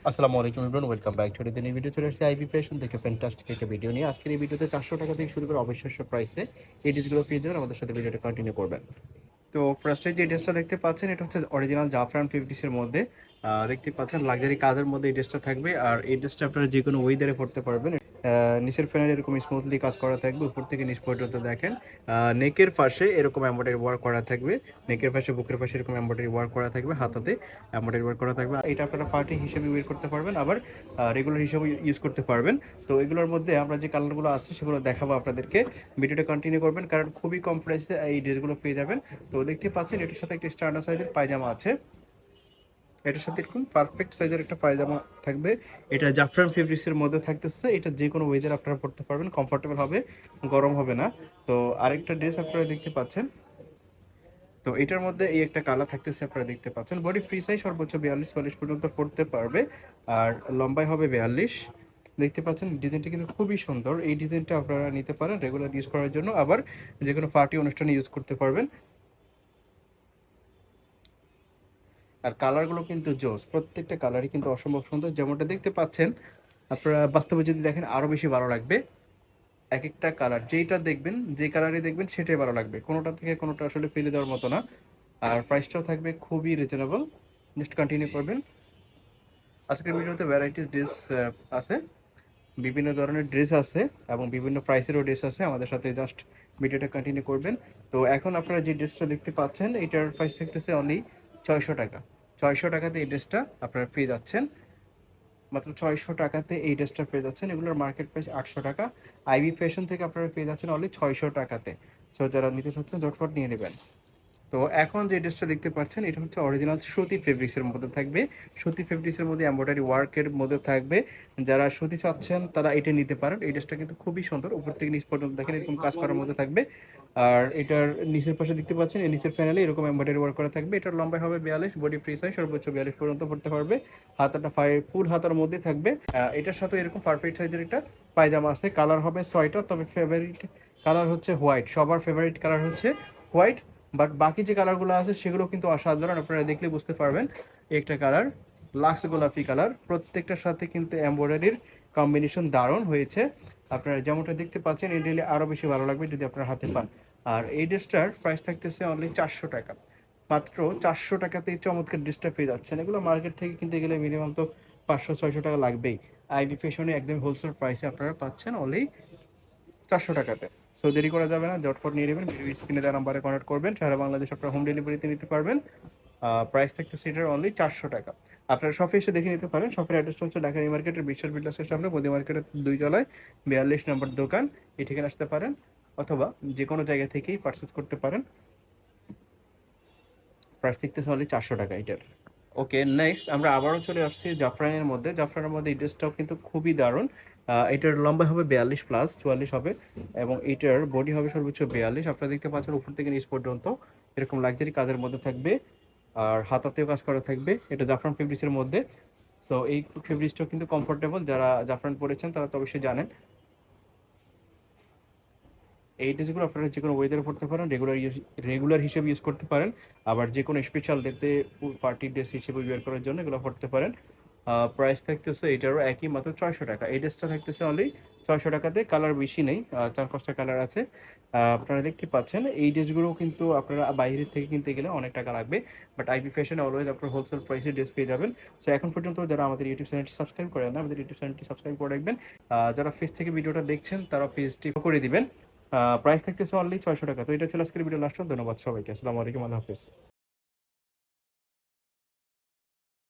আসসালামু আলাইকুম everyone, welcome back to the new video. চলে আসছে আইবি ফ্যাশন থেকে ফ্যান্টাস্টিক একটা ভিডিও নিয়ে। আজকের এই ভিডিওতে 400 টাকা থেকে শুরু করে অবিশ্বাস্য প্রাইসে এই ড্রেসগুলো পেয়ে যাবেন। আমাদের সাথে ভিডিওটা কন্টিনিউ করবেন। তো ফার্স্টে যে ড্রেসটা দেখতে পাচ্ছেন এটা হচ্ছে অরিজিনাল জাফরান ফেব্রিক্সের মধ্যে। দেখতে পাচ্ছেন লাক্সারি কাজের মধ্যে এই ড্রেসটা থাকবে। আর এই ড্রেসটা আপনারা যে কোনো ওয়েদারে পরতে পারবেন। নিচের ফ্যানের এরকম স্মুথলি কাজ করা থাকবে, উপর থেকে নিচ পর্যন্ত দেখেন। নেকের পাশে এরকম এমব্রয়ডারি ওয়ার্ক করা থাকবে, নেকের পাশে বুকের পাশে এরকম এমব্রয়ডারি ওয়ার্ক করা থাকবে, হাতাতে এমব্রয়ডারি ওয়ার্ক করা থাকবে। এটা আপনারা পার্টি হিসেবে ওয়্যার করতে পারবেন, আবার রেগুলার হিসেবে ইউজ করতে পারবেন। তো এগুলোর মধ্যে আমরা যে কালারগুলো আছে সেগুলো দেখাবো আপনাদেরকে। ভিডিওটা কন্টিনিউ করবেন কারণ খুবই কম প্রাইসে এই ড্রেসগুলো পেয়ে যাবেন। তো দেখতে পাচ্ছেন এটার সাথে একটা স্ট্যান্ডার্ড সাইজের পায়জামা আছে, এটার সাথে এরকম পারফেক্ট সাইজের একটা পায়জামা থাকবে। এটা জাফরান ফেব্রিক্সের মধ্যে থাকতেছে। এটা যে কোনো ওয়েদার আপনারা পড়তে পারবেন, কমফোর্টেবল হবে, গরম হবে না। তো আরেকটা ড্রেস আপনারা দেখতে পাচ্ছেন। তো এটার মধ্যে এই একটা কালার থাকতেছে, আপনারা দেখতে পাচ্ছেন। বডি ফ্রি সাইজ সর্বোচ্চ 42-44 পর্যন্ত পড়তে পারবে, আর লম্বাই হবে 42। দেখতে পাচ্ছেন ডিজাইনটা কিন্তু খুবই সুন্দর। এই ডিজাইনটা আপনারা নিতে পারেন রেগুলার ইউজ করার জন্য, আবার যে কোনো পার্টি অনুষ্ঠানে ইউজ করতে পারবেন। আর কালারগুলো কিন্তু জোস, প্রত্যেকটা কালারই কিন্তু অসম্ভব সুন্দর। যেমনটা দেখতে পাচ্ছেন আপনারা বাস্তবে যদি দেখেন আরও বেশি ভালো লাগবে। এক একটা কালার যেইটা দেখবেন, যে কালারই দেখবেন সেটাই ভালো লাগবে, কোনোটা থেকে কোনোটা আসলে ফেলে দেওয়ার মতো না। আর প্রাইসটাও থাকবে খুবই রিজনেবল। জাস্ট কন্টিনিউ করবেন। আজকের ভিডিওতে ভ্যারাইটিস ড্রেস আছে, বিভিন্ন ধরনের ড্রেস আছে এবং বিভিন্ন প্রাইসেরও ড্রেস আছে। আমাদের সাথে জাস্ট ভিডিওটা কন্টিনিউ করবেন। তো এখন আপনারা যে ড্রেসটা দেখতে পাচ্ছেন এটার প্রাইস থাকতেছে অনলি 600 টাকা। 600 টাকাতে এই ড্রেসটা আপনারা পেয়ে যাচ্ছেন। মাত্র 600 টাকাতে এই ড্রেসটা পেয়ে যাচ্ছেন। এগুলোর মার্কেট প্রাইস 800 টাকা। আইবি ফ্যাশন থেকে আপনারা পেয়ে যাচ্ছেন অনলি 600 টাকাতে। সো যারা নিতে চাচ্ছেন ঝটফট নিয়ে নেবেন। তো এখন যে ড্রেসটা দেখতে পাচ্ছেন এটা হচ্ছে অরিজিনাল সুতি ফেব্রিক্সের মধ্যে থাকবে। সুতি ফেব্রিক্সের মধ্যে এমব্রয়ডারি ওয়ার্কের মধ্যে থাকবে। যারা সুতি চাচ্ছেন তারা এটা নিতে পারেন। এই ড্রেসটা কিন্তু খুবই সুন্দর, উপর থেকে নিচ পর্যন্ত দেখেন এরকম কাজ করার মধ্যে থাকবে। আর এটার নিচের পাশে দেখতে পাচ্ছেন এই নিচের প্যানেলে এরকম এমব্রয়ডারি ওয়ার্ক করা থাকবে। এটার লম্বাই হবে 42, বডি ফ্রি সাইজ সর্বোচ্চ 42 পর্যন্ত পড়তে পারবে। হাতাটা ফুল হাতার মধ্যে থাকবে। এটার সাথে এরকম পারফেক্ট সাইজের একটা পায়জামা আছে। কালার হবে 6টা, তবে ফেভারিট কালার হচ্ছে হোয়াইট। সবার ফেভারিট কালার হচ্ছে হোয়াইট। বাট বাকি যে কালারগুলো আছে সেগুলো কিন্তু অসাধারণ, আপনারা দেখলে বুঝতে পারবেন। একটা কালার লাক্স গোলাপি কালার, প্রত্যেকটার সাথে কিন্তু এমব্রয়ডারির কম্বিনেশন দারুণ হয়েছে। আপনারা যেমনটা দেখতে পাচ্ছেন এই ডেলে আরও বেশি ভালো লাগবে যদি আপনার হাতে পান। আর এই ড্রেসটার প্রাইস থাকতেছে অনলি 400 টাকা। মাত্র 400 টাকাতে এই চমৎকার ড্রেসটা পেয়ে যাচ্ছেন। এগুলো মার্কেট থেকে কিনতে গেলে মিনিমাম তো 500-600 টাকা লাগবেই। আইবি ফ্যাশনে একদম হোলসেল প্রাইসে আপনারা পাচ্ছেন অনলি 400 টাকাতে। সো দেরি করা যাবে না, ঝটপট নিয়ে নেবেন। ভিডিও স্ক্রিনে দেওয়া নাম্বারে কন্ট্যাক্ট করবেন। সারা বাংলাদেশ আপনারা হোম ডেলিভারিতে নিতে পারবেন। প্রাইস থাকতে সেটার অনলি 400 টাকা। আপনারা শপে এসে দেখে নিতে পারেন। শপের অ্যাড্রেস হচ্ছে ঢাকা নিউ মার্কেটের বিশাল বিল্ডার্সের সামনে, মোদি মার্কেটের 2 তলায় 42 নম্বর দোকান। এই ঠিকানা আসতে পারেন, অথবা যে কোনো জায়গা থেকেই পারচেস করতে পারেন। প্রাইস থাকতেছে অনলি 400 টাকা এটার। ওকে, নেক্সট আমরা আবারও চলে আসছি জাফরানের মধ্যে। জাফরানের মধ্যে এই ড্রেসটাও কিন্তু খুবই দারুণ। এটার লম্বা হবে 42+44 হবে, এবং এটার বডি হবে সর্বোচ্চ 42। আপনারা দেখতে পাচ্ছেন উপর থেকে নিচ পর্যন্ত এরকম লাক্সারি কাজের মধ্যে থাকবে, আর হাতাতেও কাজ করা থাকবে। এটা জাফরান ফেব্রিক্সের মধ্যে। সো এই ফেব্রিক্সটাও কিন্তু কমফোর্টেবল, যারা জাফরান পরেছেন তারা তো অবশ্যই জানেন। এই ড্রেসগুলো আপনারা যে কোনো ওয়েদারে পড়তে পারেন, রেগুলার হিসেবে ইউজ করতে পারেন, আবার যে কোনো স্পেশাল ডেতে পার্টি ড্রেস হিসেবে ওয়্যার করার জন্য এগুলো পড়তে পারেন। প্রাইস থাকতেছে এটারও একই, মাত্র 600 টাকা। এই ড্রেসটা থাকতেছে অনলি 600 টাকাতে। কালার বেশি নেই, 4-5টা কালার আছে। আপনারা দেখতে পাচ্ছেন এই ড্রেসগুলো কিন্তু আপনারা বাইরে থেকে কিনতে গেলে অনেক টাকা লাগবে, বাট আইবি ফ্যাশনে অলওয়েজ আপনার হোলসেল প্রাইসে ড্রেস পেয়ে যাবেন। সো এখন পর্যন্ত যারা আমাদের ইউটিউব চ্যানেলটি সাবস্ক্রাইব করেন না, আমাদের ইউটিউব চ্যানেলটি সাবস্ক্রাইব করে রাখবেন। যারা ফেস থেকে ভিডিওটা দেখছেন তারা ফেসটি করে দিবেন। প্রাইস থাকতেছে অনলি 600 টাকা। তো এটা ছিল আজকের ভিডিও লাস্ট। ধন্যবাদ সবাইকে। আসসালামু আলাইকুম, আল্লাহ হাফেজ।